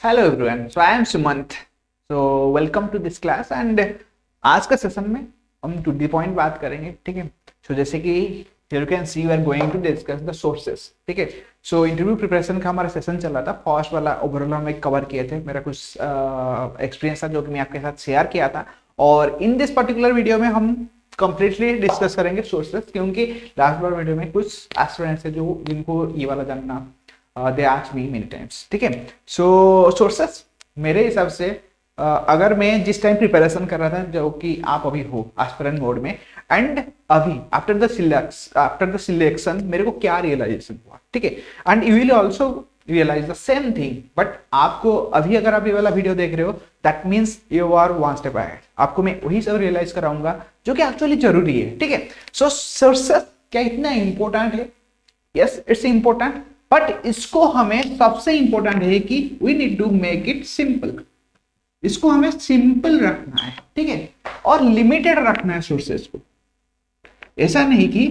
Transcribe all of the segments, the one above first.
Hello everyone, so I am Sumant. So welcome to this class and आज का session में हम टू द पॉइंट बात करेंगे। ठीक है, सो जैसे कि you can see we are going to discuss the sources. ठीक है, सो इंटरव्यू प्रिपरेशन का हमारा सेशन चल रहा था। फर्स्ट वाला ओवरऑल हम एक कवर किए थे, मेरा कुछ एक्सपीरियंस था जो कि मैं आपके साथ शेयर किया था, और इन दिस पर्टिकुलर वीडियो में हम कंप्लीटली डिस्कस करेंगे सोर्सेस, क्योंकि लास्ट बार वीडियो में कुछ एस्पिरेंट्स है जो जिनको ये वाला जानना they ask me many times. ठीक है, सो सोर्सेस मेरे हिसाब से अगर मैं जिस टाइम प्रिपरेशन कर रहा था, जो कि आप अभी हो एस्पिरेंट मोड में, एंड अभी आफ्टर द सिलेक्शन मेरे को क्या रियलाइजेशन हुआ। ठीक है, and you will also realize the same thing, but आपको अभी अगर आप ये वाला वीडियो देख रहे हो that means you are one step ahead. आपको मैं वही सब रियलाइज कराऊंगा जो कि एक्चुअली जरूरी है। ठीक है, सो सोर्सेस क्या इतना इंपॉर्टेंट है? यस, इट्स इंपॉर्टेंट, बट इसको हमें सबसे इंपॉर्टेंट है कि we need to make it simple. इसको हमें सिंपल रखना है, ठीक है, और लिमिटेड रखना है सोर्सेस को। ऐसा नहीं कि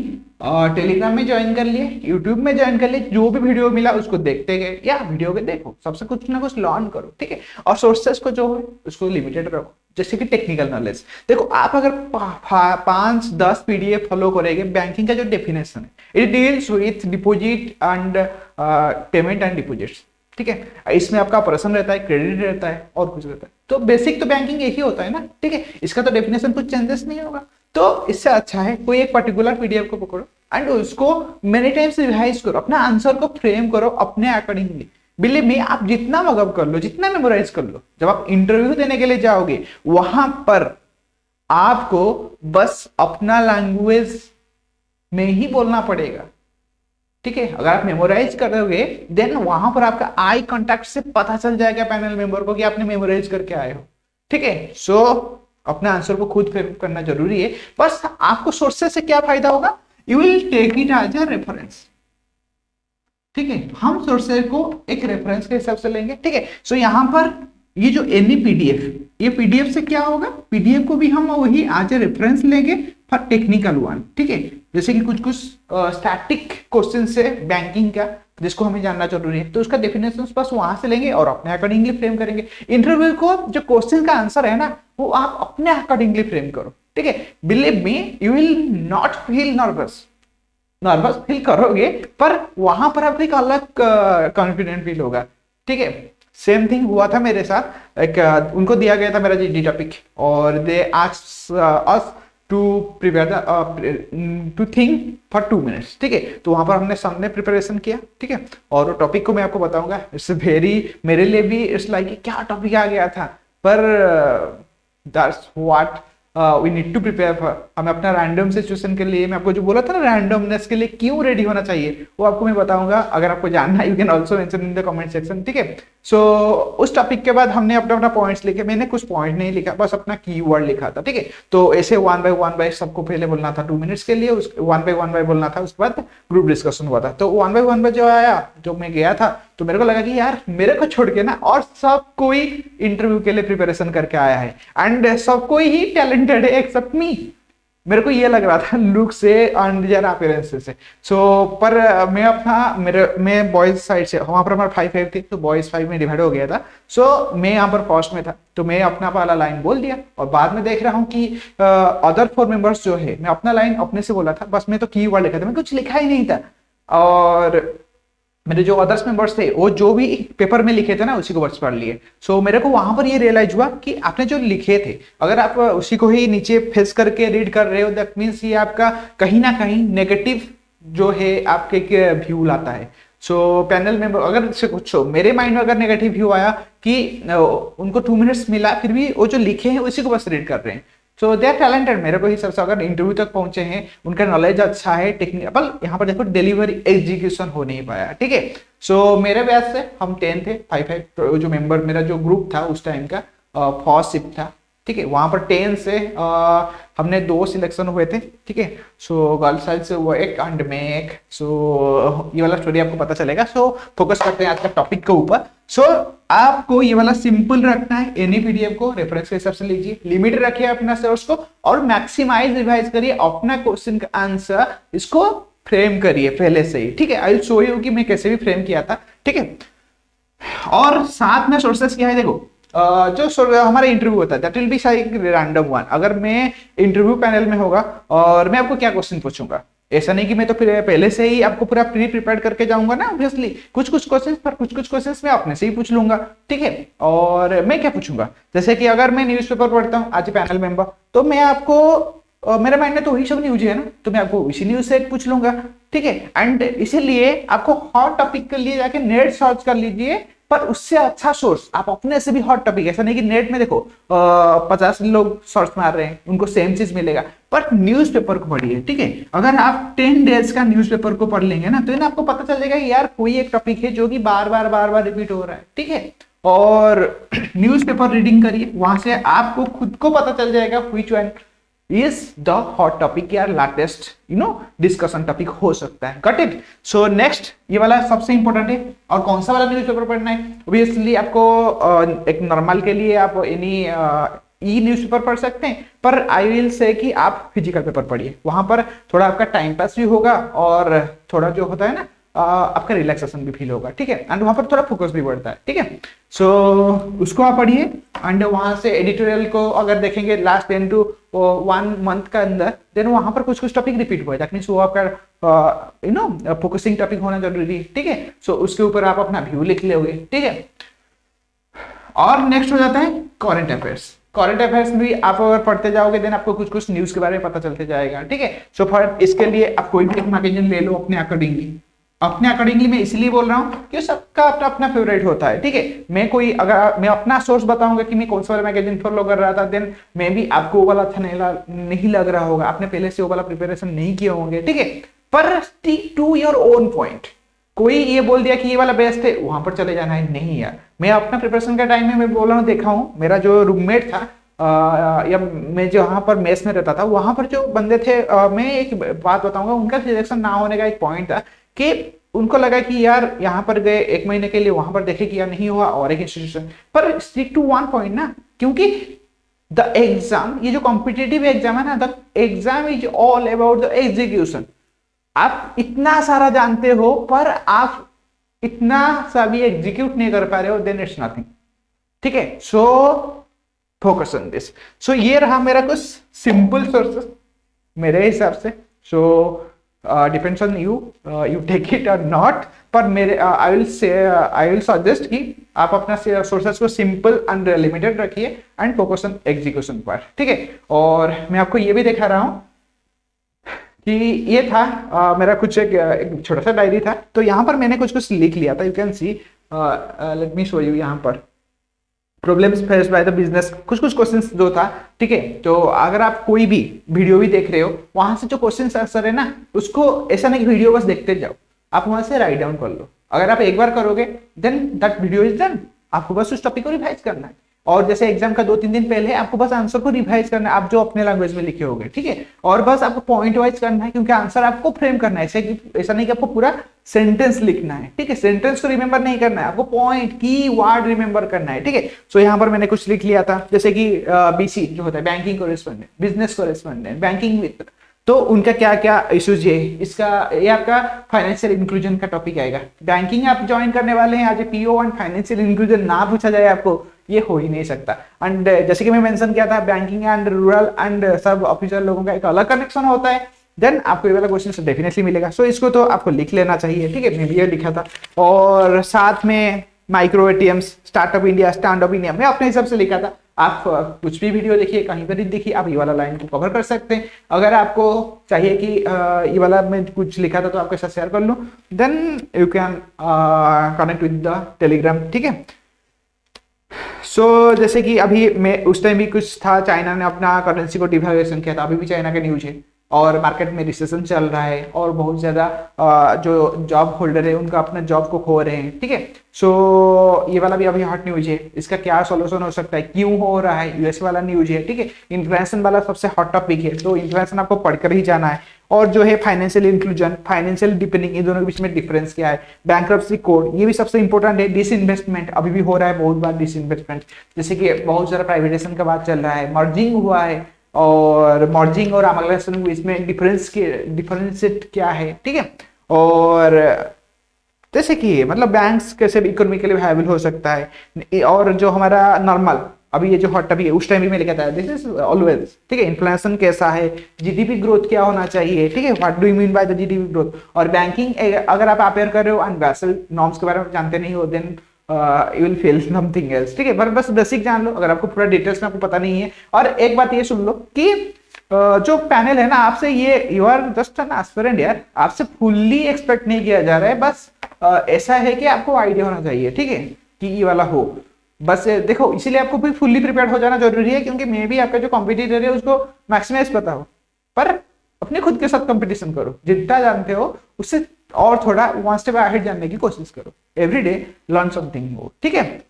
टेलीग्राम में ज्वाइन कर लिए, यूट्यूब में ज्वाइन कर लिए, जो भी वीडियो मिला उसको देखते गए, या वीडियो के देखो, सबसे कुछ ना कुछ लर्न करो। ठीक है, और सोर्सेस को जो है उसको लिमिटेड रखो। जैसे कि टेक्निकल नॉलेज, देखो आप अगर 5-10 पीडीएफ फॉलो करेंगे, बैंकिंग का जो डेफिनेशन है, it deals with deposit and payment and deposits. ठीक है, इसमें आपका ऑपरेशन रहता है, क्रेडिट रहता है और कुछ रहता है, तो बेसिक तो बैंकिंग एक ही होता है ना। ठीक है, इसका तो डेफिनेशन कुछ चेंजेस नहीं होगा। तो इससे अच्छा है कोई एक पर्टिकुलर पीडीएफ को पकड़ो एंड उसको मेनी टाइम्स रिवाइज करो, अपना आंसर को फ्रेम करो अपने अकॉर्डिंगली। बिलीव मी, आप जितना मगअप कर लो, जितना मेमोराइज कर लो, जब आप इंटरव्यू देने के लिए जाओगे वहां पर आपको बस अपना लैंग्वेज में ही बोलना पड़ेगा। ठीक है, अगर आप मेमोराइज करोगे देन वहां पर आपका आई कांटेक्ट से पता चल जाएगा पैनल मेंबर को कि आपने मेमोराइज करके आए हो। ठीक है, सो अपना आंसर को खुद फ्रेम करना जरूरी है। बस आपको सोर्सेस से क्या फायदा होगा? You will take it as a reference. ठीक है, हम सोर्सेस को एक रेफरेंस के हिसाब से लेंगे। ठीक है, सो यहां पर ये जो एनी पीडीएफ, ये पीडीएफ से क्या होगा, पीडीएफ को भी हम वही एज ए रेफरेंस लेंगे फॉर टेक्निकल वन। ठीक है, जैसे कि कुछ स्टैटिक क्वेश्चन से बैंकिंग का जिसको हमें जानना जरूरी है, तो उसका डेफिनेशन बस वहां से लेंगे और अपने अकॉर्डिंगली फ्रेम करेंगे। इंटरव्यू को जो क्वेश्चन का आंसर है ना, वो आप अपने अकॉर्डिंगली फ्रेम करो। ठीक है, believe me, you will not feel nervous feel करोगे, पर वहां पर आपको एक अलग कॉन्फिडेंट फील होगा। ठीक है, सेम थिंग हुआ था मेरे साथ। एक उनको दिया गया था मेरा जी टॉपिक, और they asked us to prepare to think for 2 minutes. ठीक है, तो वहां पर हमने सामने प्रिपरेशन किया। ठीक है, और वो टॉपिक को मैं आपको बताऊंगा। इट्स वेरी, मेरे लिए भी इट्स लाइक क्या टॉपिक आ गया था, पर that's what we need to prepare for. हमें अपना रैंडम सिचुएशन के लिए, मैं आपको जो बोला था ना रैंडमनेस के लिए क्यों रेडी होना चाहिए, वो आपको मैं बताऊंगा। अगर आपको जानना है, you can also mention in the comment section. ठीक है, सो उस टॉपिक के बाद हमने अपना अपना पॉइंट्स लिखे। मैंने कुछ पॉइंट नहीं लिखा, बस अपना कीवर्ड लिखा था। ठीक है, तो ऐसे 1 बाय 1 सबको पहले बोलना था 2 मिनट्स के लिए, 1 बाय बोलना था, उसके बाद ग्रुप डिस्कशन हुआ था। तो 1 बाय जो आया, जो मैं गया था, तो मेरे को लगा कि यार मेरे को छोड़ के ना और सब कोई इंटरव्यू के लिए प्रिपरेशन करके आया है, एंड सब कोई ही टैलेंटेड है एक्सेप्ट मी। मेरे को ये लग रहा था लुक से एंड जरा अपीयरेंस से। सो पर मैं बॉयज साइड से, वहां पर हमारा 5 थे, तो बॉयज 5 में डिवाइड हो गया था। सो मैं यहाँ पर फर्स्ट में था, तो मैं अपना वाला लाइन बोल दिया, और बाद में देख रहा हूँ कि अदर 4 मेंबर्स जो है, मैं अपना लाइन अपने से बोला था, बस मैं तो कीवर्ड लिखा था, मैं कुछ लिखा ही नहीं था। और मेरे जो अदर्स मेंबर्स थे, वो जो भी पेपर में लिखे थे ना, उसी को वर्ड्स पढ़ लिए। सो मेरे को वहां पर ये रियलाइज हुआ कि आपने जो लिखे थे, अगर आप उसी को ही नीचे फेस करके रीड कर रहे हो, दैट मीन्स ये आपका कहीं ना कहीं नेगेटिव जो है आपके व्यू लाता है। सो पैनल मेंबर अगर से कुछ हो, मेरे माइंड में अगर नेगेटिव व्यू आया कि उनको 2 मिनट्स मिला, फिर भी वो जो लिखे हैं उसी को बस रीड कर रहे हैं, सो दे आर टैलेंटेड मेरे को हिसाब से। अगर इंटरव्यू तक पहुंचे हैं, उनका नॉलेज अच्छा है, टेक्निकल, यहाँ पर देखो डिलीवरी एग्जीक्यूशन हो नहीं पाया। ठीक है, सो मेरे बैच से हम 10 थे, 5 तो जो मेंबर, मेरा जो ग्रुप था उस टाइम का फर्स्ट शिफ्ट था। ठीक है, वहां पर 10 से हमने 2 सिलेक्शन हुए थे। ठीक है, सो गर्ल्स साइड से वो एक एंड मैं एक। सो ये वाला स्टोरी आपको पता चलेगा। सो फोकस करते हैं आज का टॉपिक के ऊपर। सो आपको ये वाला सिंपल रखना है, एनी पीडीएफ को रेफरेंस के हिसाब से लीजिए, लिमिट रखिए अपना सोर्स को, और मैक्सिमाइज रिवाइज करिए अपना क्वेश्चन का आंसर, इसको फ्रेम करिए पहले से ही। ठीक है, आई विल शो यू कि मैं कैसे भी फ्रेम किया था। ठीक है, और साथ में सोर्सेस क्या है देखो, जो हमारा इंटरव्यू होता है that will be random one. अगर मैं इंटरव्यू पैनल में होगा और मैं आपको क्या क्वेश्चन पूछूंगा, ऐसा नहीं कि मैं तो फिर पहले से ही आपको पूरा प्री प्रिपेयर करके जाऊंगा ना, ऑब्वियसली कुछ कुछ क्वेश्चंस पर कुछ कुछ क्वेश्चंस मैं अपने से ही पूछ लूंगा, ठीक है। और मैं क्या पूछूंगा, जैसे कि अगर मैं न्यूज़पेपर पढ़ता हूँ आज पैनल मेंबर, तो मैं आपको मेरे माइंड में तो वही सब न्यूज है ना, तो मैं आपको इसी न्यूज से पूछ लूंगा, ठीक है। एंड इसीलिए आपको हॉट टॉपिक के लिए जाके नेट सर्च कर लीजिए, पर उससे अच्छा सोर्स आप अपने से भी हॉट टॉपिक, ऐसा नहीं कि नेट में देखो 50 लोग सर्च मार रहे हैं उनको सेम चीज मिलेगा, पर न्यूज़पेपर को पढ़िए, ठीक है। अगर आप 10 डेज का न्यूज़पेपर को पढ़ लेंगे ना, तो इन्हें आपको पता चल जाएगा यार कोई एक टॉपिक है जो कि बार बार रिपीट हो रहा है, ठीक है। और न्यूज़पेपर रीडिंग करिए, वहां से आपको खुद को पता चल जाएगा which one is the hot topic या लेटेस्ट डिस्कशन टॉपिक हो सकता है। Got it. सो नेक्स्ट ये वाला सबसे इंपॉर्टेंट है। और कौन सा वाला न्यूज़पेपर पढ़ना है, ऑब्वियसली आपको एक नॉर्मल के लिए आप एनी ई न्यूज़पेपर पढ़ सकते हैं, पर आई विल से कि आप फिजिकल पेपर पढ़िए, वहां पर थोड़ा आपका टाइम पास भी होगा और थोड़ा जो होता है ना आपका रिलैक्सेशन भी फील होगा, ठीक है। एंड वहां पर थोड़ा फोकस भी बढ़ता है, ठीक है। सो उसको आप पढ़िए एंड वहां से एडिटोरियल को अगर देखेंगे लास्ट 10 to 1 मंथ का अंदर, देन वहां पर कुछ कुछ टॉपिक रिपीट हुआ है, दैट मींस वो आपका फोकसिंग टॉपिक होना जरूरी है, ठीक है। सो उसके ऊपर आप अपना व्यू लिख लोगे, ठीक है। और नेक्स्ट हो जाता है करंट अफेयर्स। करंट अफेयर्स भी आप अगर पढ़ते जाओगे देन आपको कुछ कुछ न्यूज के बारे में पता चलते जाएगा, ठीक है। सो फॉर इसके लिए आप कोई भी एक मैगजीन ले लो अपने अकॉर्डिंगली। अपने अकॉर्डिंगली मैं इसलिए बोल रहा हूँ कि सबका अपना अपना फेवरेट होता है, ठीक है। मैं कोई अगर मैं अपना सोर्स बताऊंगा कि मैं कौन सा वाला मैगजीन फॉलो कर रहा था, देन मे बी आपको वो वाला अच्छा नहीं लग रहा होगा, आपने पहले से वो वाला प्रिपरेशन नहीं किए होंगे, ठीक है। पर stick to your own point. कोई ये बोल दिया कि ये वाला बेस्ट है, वहां पर चले जाना है, नहीं यार। मैं अपना प्रिपरेशन का टाइम में मैं बोल रहा हूँ, देखा हूँ मेरा जो रूममेट था या मैं जहाँ पर मेस में रहता था, वहां पर जो बंदे थे, मैं एक बात बताऊंगा, उनका सिलेक्शन ना होने का एक पॉइंट था कि उनको लगा कि यार यहाँ पर गए 1 महीने के लिए, वहां पर देखे कि यार नहीं हुआ और एक इंस्टीट्यूशन पर स्टिक टू वन पॉइंट ना, क्योंकि द एग्जाम, ये जो कॉम्पिटिटिव एग्जाम है ना, the exam is all about the execution. आप इतना सारा जानते हो पर आप इतना सा भी एग्जीक्यूट नहीं कर पा रहे हो, देन इट्स नथिंग, ठीक है। So focus on this. So ये रहा मेरा कुछ सिंपल सोर्सेस मेरे हिसाब से। So depends on you, you take it और नॉट, पर मेरे आई विल सजेस्ट कि आप अपना सोर्सेस को सिंपल एंड लिमिटेड रखिए एंड फोकस ऑन एग्जीक्यूशन पर, ठीक है। और मैं आपको ये भी दिखा रहा हूं कि ये था मेरा कुछ एक छोटा सा डायरी था, तो यहाँ पर मैंने कुछ कुछ लिख लिया था। You can C, let me show you. यहाँ पर problems faced by the business, कुछ कुछ क्वेश्चंस जो था, ठीक है। तो अगर आप कोई भी वीडियो भी देख रहे हो, वहां से जो क्वेश्चन आंसर है ना, उसको ऐसा नहीं कि वीडियो बस देखते जाओ, आप वहां से राइट डाउन कर लो। अगर आप एक बार करोगे then that video is done. आपको बस उस टॉपिक को रिवाइज करना है, और जैसे एग्जाम का 2-3 दिन पहले आपको बस आंसर को रिवाइज करना है, आप जो अपने लैंग्वेज में लिखे होंगे, ठीक है। और बस आपको पॉइंट वाइज करना है, क्योंकि आंसर आपको फ्रेम करना है, ऐसा नहीं कि आपको पूरा सेंटेंस लिखना है, ठीक है। सेंटेंस को रिमेंबर नहीं करना है, आपको पॉइंट की वर्ड रिमेंबर करना है, ठीक है। सो यहाँ पर मैंने कुछ लिख लिया था, जैसे कि बीसी जो होता है banking correspondent, business correspondent, banking मित्र, तो उनका क्या क्या इश्यूज है। इसका ये आपका फाइनेंशियल इंक्लूजन का टॉपिक आएगा। बैंकिंग आप ज्वाइन करने वाले हैं, आज पीओ एंड फाइनेंशियल इंक्लूजन ना पूछा जाए आपको, ये हो ही नहीं सकता। एंड जैसे कि मैं मेंशन किया था, बैंकिंग एंड रूरल एंड सब ऑफिसर लोगों का एक अलग कनेक्शन होता है, देन आपको ये वाला क्वेश्चन डेफिनेटली मिलेगा। सो इसको तो आपको लिख लेना चाहिए, ठीक है। मैं भी ये लिखा था, और साथ में micro ATMs, startup India, stand up India, मैं अपने हिसाब से लिखा था। आप कुछ भी वीडियो देखिए, कहीं पर ही देखिए, आप ये वाला लाइन को कवर कर सकते हैं। अगर आपको चाहिए कि ये वाला मैं कुछ लिखा था तो आपके साथ शेयर कर लूँ, then you can connect with the Telegram, ठीक है। सो जैसे कि अभी मैं उस टाइम भी कुछ था, चाइना ने अपना करेंसी को डिवैल्यूएशन किया था, अभी भी चाइना के न्यूज है, और मार्केट में रिसेशन चल रहा है, और बहुत ज्यादा जो जॉब होल्डर है उनका अपना जॉब को खो रहे हैं, ठीक है। सो ये वाला भी अभी हॉट न्यूज है, इसका क्या सॉल्यूशन हो सकता है, क्यों हो रहा है, यूएस वाला न्यूज है, ठीक है। इन्फ्लेशन वाला सबसे हॉट टॉपिक है, तो इन्फ्लेशन आपको पढ़कर ही जाना है। और जो है फाइनेंशियल इंक्लूजन, फाइनेंशियल डिपेंडिंग, इन दोनों के बीच में डिफरेंस क्या है, बैंक्रप्सी कोड, ये भी सबसे इंपॉर्टेंट है। डिसइन्वेस्टमेंट अभी भी हो रहा है बहुत बार, डिसइन्वेस्टमेंट, जैसे कि बहुत सारा प्राइवेटाइजेशन का बात चल रहा है, मर्जिंग हुआ है, और मर्जिंग और अमलगाइजेशन इसमें डिफरेंशिएट क्या है, ठीक है। और जैसे कि मतलब बैंक्स कैसे इकोनॉमिकली वायबल हो सकता है, और जो हमारा नॉर्मल अभी ये जो हॉट टॉपिक है उस टाइम भी मैं लेके आता दिस इज ऑलवेज, ठीक है। इन्फ्लेशन कैसा है, जीडीपी ग्रोथ क्या होना चाहिए, ठीक है, what do you mean by the GDP growth. और बैंकिंग अगर आप अपेयर कर रहे हो एंड बेसल नॉर्म्स के बारे में जानते नहीं हो, then you will feel something else, ठीक है। पर बस बेसिक जान लो, अगर आपको पूरा डिटेल्स में आपको पता नहीं है। और एक बात ये सुन लो कि जो पैनल है ना आपसे, ये you are just an aspirant यार, आपसे फुल्ली एक्सपेक्ट नहीं किया जा रहा है, बस ऐसा है कि आपको आइडिया होना चाहिए, ठीक है, कि ये वाला हो बस। देखो इसीलिए आपको भी फुल्ली प्रिपेयर्ड हो जाना जरूरी है, क्योंकि मे भी आपका जो कॉम्पिटिटर है उसको मैक्सिमाइज पता हो, पर अपने खुद के साथ कंपटीशन करो, जितना जानते हो उससे और थोड़ा वन स्टेप अहेड जानने की कोशिश करो, every day learn something more, ठीक है।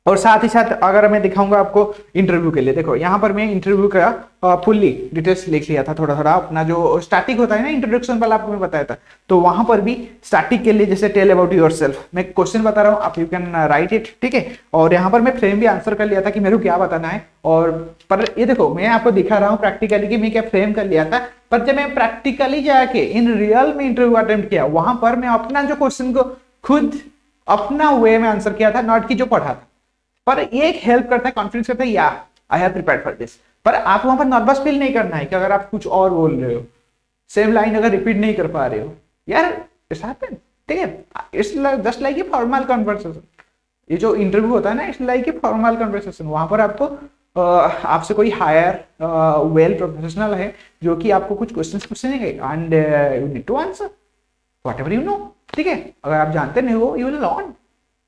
और साथ ही साथ अगर मैं दिखाऊंगा आपको इंटरव्यू के लिए, देखो यहाँ पर मैं इंटरव्यू का फुल्ली डिटेल्स लिख लिया था, थोड़ा थोड़ा अपना जो स्टार्टिंग होता है ना इंट्रोडक्शन वाला आपको मैं बताया था, तो वहां पर भी स्टार्टिंग के लिए जैसे टेल अबाउट योरसेल्फ, मैं क्वेश्चन बता रहा हूँ, आप यू कैन राइट इट, ठीक है। और यहाँ पर मैं फ्रेम भी आंसर कर लिया था कि मेरे को क्या बताना है, और पर ये देखो मैं आपको दिखा रहा हूँ प्रैक्टिकली कि मैं क्या फ्रेम कर लिया था, पर जब मैं प्रैक्टिकली जाके इन रियल में इंटरव्यू अटेम्प्ट किया, वहां पर मैं अपना जो क्वेश्चन को खुद अपना वे में आंसर किया था, नॉट की जो पढ़ा था। पर ये एक हेल्प करता है, कॉन्फिडेंस करता है, या I have prepared for this. पर आप वहां पर नर्वस फील नहीं करना है कि अगर आप कुछ और बोल रहे हो, सेम लाइन अगर रिपीट नहीं कर पा रहे हो, यार इट्स हैपन, ठीक है। It's just like a formal conversation, ये जो इंटरव्यू होता है ना, it's like a formal conversation. वहां पर आपको आपसे कोई हायर वेल प्रोफेशनल है जो कि आपको कुछ क्वेश्चंस पूछेंगे and you need to answer whatever you know, ठीक है। अगर आप जानते नहीं हो, यू विल लर्न,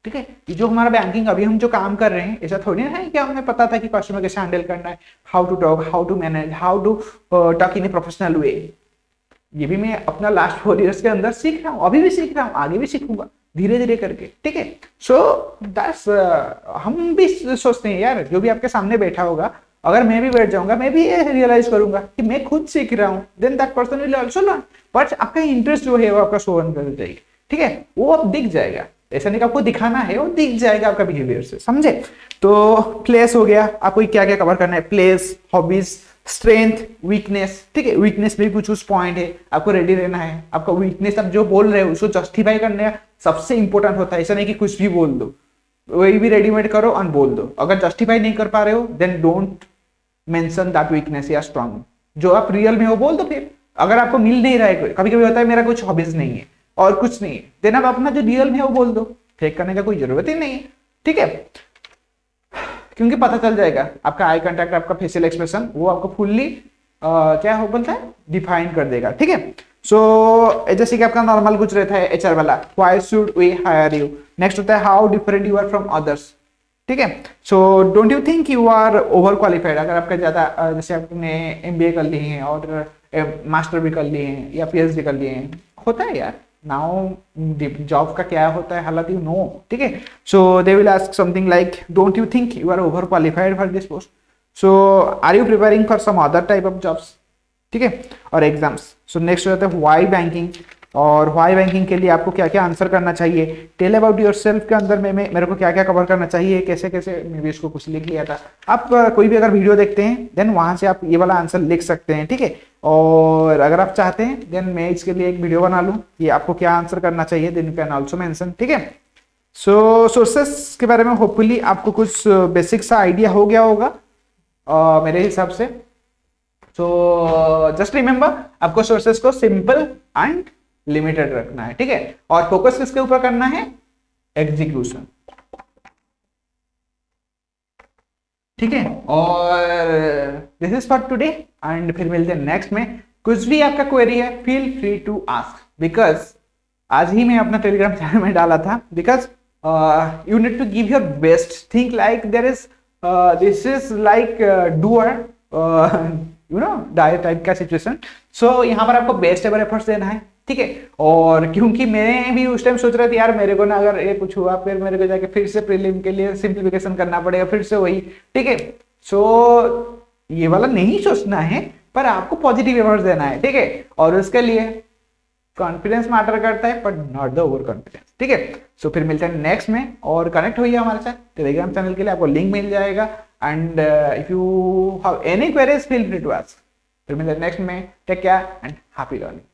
ठीक है। ये जो हमारा बैंकिंग अभी हम जो काम कर रहे हैं, ऐसा थोड़ी ना है कि हमें पता था कि कस्टमर कैसे हैंडल करना है, how to talk, how to manage, how to talk in a professional way. ये भी मैं अपना लास्ट 4 इयर्स के अंदर सीख रहा हूँ, अभी भी सीख रहा हूँ, आगे भी सीखूंगा धीरे धीरे करके, ठीक है। सो दैट्स हम भी सोचते हैं यार, जो भी आपके सामने बैठा होगा, अगर मैं भी बैठ जाऊंगा, मैं भी ये रियलाइज करूंगा कि मैं खुद सीख रहा हूँ, then that person will also learn. But आपका इंटरेस्ट जो है वो आपका शो ऑन कर जाएगी, ठीक है, वो अब दिख जाएगा। ऐसा नहीं कि आपको दिखाना है, वो दिख जाएगा आपका बिहेवियर से, समझे। तो प्लेस हो गया, आपको क्या क्या कवर करना है, प्लेस, हॉबीज, स्ट्रेंथ, वीकनेस, ठीक है। वीकनेस में भी कुछ पॉइंट है, आपको रेडी रहना है। आपका वीकनेस आप जो बोल रहे हो उसको जस्टिफाई करना सबसे इंपॉर्टेंट होता है। ऐसा नहीं कि कुछ भी बोल दो, वही भी रेडीमेड करो और बोल दो। अगर जस्टिफाई नहीं कर पा रहे हो, then don't mention that weakness या स्ट्रांग, जो आप रियल में हो बोल दो। फिर अगर आपको मिल नहीं रहा है, कभी कभी होता है मेरा कुछ हॉबीज नहीं है और कुछ नहीं है, देन आप अपना जो रियल में है वो बोल दो, फेक करने का कोई जरूरत ही नहीं है, ठीक है। क्योंकि पता चल जाएगा, आपका आई कांटेक्ट, आपका फेशियल एक्सप्रेशन वो आपको फुल्ली क्या हो बोलता है, डिफाइन कर देगा, ठीक है। सो जैसे कि आपका नॉर्मल कुछ रहता है एचआर वाला, why should we hire you. Next होता है how different you are from others, ठीक है। So don't you think you are over qualified. अगर आपका ज्यादा जैसे आपने एमबीए कर लिए हैं और मास्टर भी कर लिए हैं या पीएचडी कर लिए हैं, होता है यार, नाउ जॉब का क्या होता है हालात, यू नो, ठीक है। So they will ask something like don't you think you are over qualified for this post, so are you preparing for some other type of jobs, ठीक है, और एग्जाम्स। सो नेक्स्ट होता है why banking, और why banking के लिए आपको क्या क्या आंसर करना चाहिए। टेल अबाउट योरसेल्फ के अंदर में मेरे को क्या क्या कवर करना चाहिए, कैसे कैसे, मैं भी इसको कुछ लिख लिया था। आप कोई भी अगर वीडियो देखते हैं देन वहां से आप ये वाला आंसर लिख सकते हैं, ठीक है। और अगर आप चाहते हैं देन मैं इसके लिए एक वीडियो बना लूँ कि आपको क्या आंसर करना चाहिए, then you can also mention, ठीक है। सो सोर्सेस के बारे में होपफुली आपको कुछ बेसिक सा आइडिया हो गया होगा मेरे हिसाब से। सो जस्ट रिमेंबर, आपको सोर्सेस को सिंपल एंड लिमिटेड रखना है, ठीक है। और फोकस किसके ऊपर करना है, एग्जीक्यूशन, ठीक है। और this is for today and फिर मिलते हैं नेक्स्ट में। कुछ भी आपका क्वेरी है feel free to ask, because आज ही मैं अपना टेलीग्राम चैनल में डाला था, because you need to give your best, think like there is this is like do or you know die type का सिचुएशन। सो यहाँ पर आपको बेस्ट एवर एफर्ट्स देना है, ठीक है। और क्योंकि मैं भी उस टाइम सोच रहा था यार मेरे को ना अगर ये कुछ हुआ फिर मेरे को जाके फिर से प्रीलिम के लिए सिंप्लीफिकेशन करना पड़ेगा, फिर से वही, ठीक है। सो ये वाला नहीं सोचना है, पर आपको पॉजिटिव एफर्ट्स देना है, ठीक है। और उसके लिए कॉन्फिडेंस मैटर करता है but not the over confidence, ठीक है। सो फिर मिलते हैं नेक्स्ट में, और कनेक्ट होइए हमारे साथ टेलीग्राम चैनल के लिए, आपको लिंक मिल जाएगा। And if you have any queries feel free to ask. फिर मिलते हैं नेक्स्ट में, take care and happy learning.